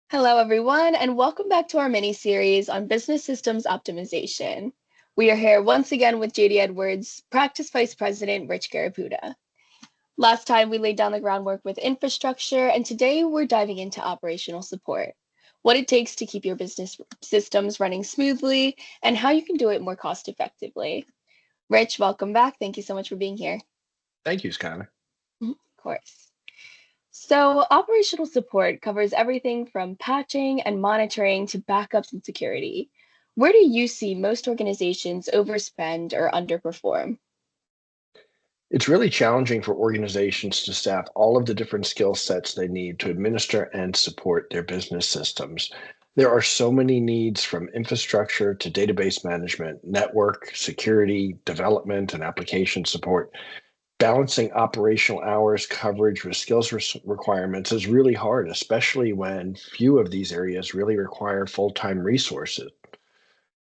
Hello, everyone, and welcome back to our mini series on business systems optimization. We are here once again with JD Edwards, Practice Vice President Rich Garapuda. Last time we laid down the groundwork with infrastructure, and today we're diving into operational support, what it takes to keep your business systems running smoothly, and how you can do it more cost effectively. Rich, welcome back. Thank you so much for being here. Thank you, Skylar. Of course. So, operational support covers everything from patching and monitoring to backups and security. Where do you see most organizations overspend or underperform? It's really challenging for organizations to staff all of the different skill sets they need to administer and support their business systems. There are so many needs from infrastructure to database management, network, security, development, and application support. Balancing operational hours coverage with requirements is really hard, especially when few of these areas really require full-time resources.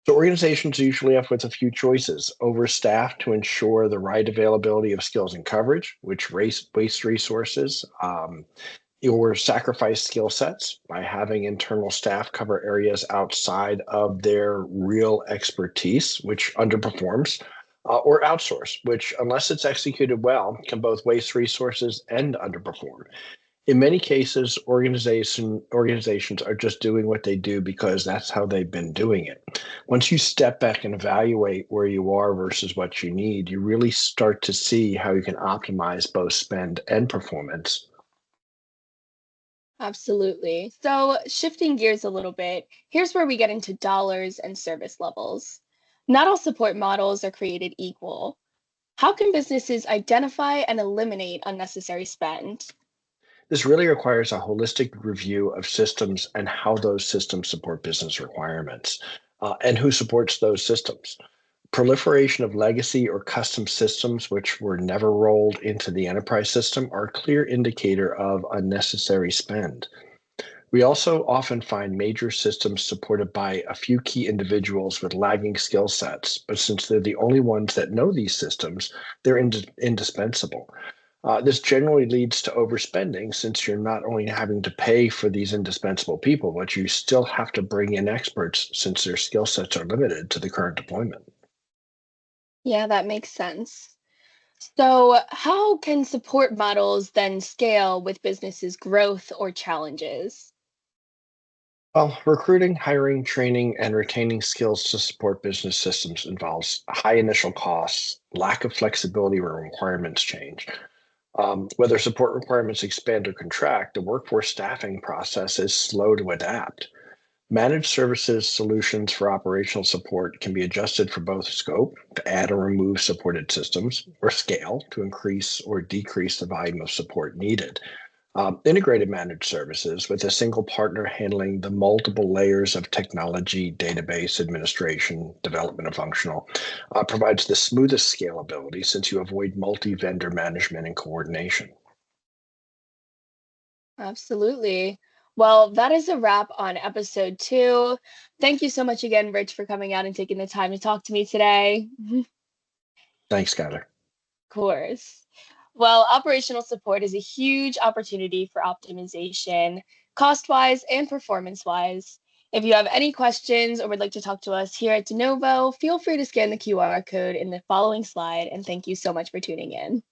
So organizations usually have with a few choices: overstaff to ensure the right availability of skills and coverage, which waste resources, or sacrifice skill sets by having internal staff cover areas outside of their real expertise, which underperforms, or outsource, which, unless it's executed well, can both waste resources and underperform. In many cases, organizations are just doing what they do because that's how they've been doing it. Once you step back and evaluate where you are versus what you need, you really start to see how you can optimize both spend and performance. Absolutely. So, shifting gears a little bit, here's where we get into dollars and service levels. Not all support models are created equal. How can businesses identify and eliminate unnecessary spend? This really requires a holistic review of systems and how those systems support business requirements, and who supports those systems. Proliferation of legacy or custom systems, which were never rolled into the enterprise system, are a clear indicator of unnecessary spend. We also often find major systems supported by a few key individuals with lagging skill sets, but since they're the only ones that know these systems, they're indispensable. This generally leads to overspending since you're not only having to pay for these indispensable people, but you still have to bring in experts since their skill sets are limited to the current deployment. Yeah, that makes sense. So, how can support models then scale with businesses' growth or challenges? Well, recruiting, hiring, training, and retaining skills to support business systems involves high initial costs, lack of flexibility when requirements change. Whether support requirements expand or contract, the workforce staffing process is slow to adapt. Managed services solutions for operational support can be adjusted for both scope to add or remove supported systems, or scale to increase or decrease the volume of support needed. Integrated managed services with a single partner handling the multiple layers of technology, database administration, development of functional, provides the smoothest scalability since you avoid multi-vendor management and coordination. Absolutely. Well, that is a wrap on episode 2. Thank you so much again, Rich, for coming out and taking the time to talk to me today. Of Thanks, Skylar. course. Well, operational support is a huge opportunity for optimization, cost wise and performance wise. If you have any questions or would like to talk to us here at DeNovo, feel free to scan the QR code in the following slide. And thank you so much for tuning in.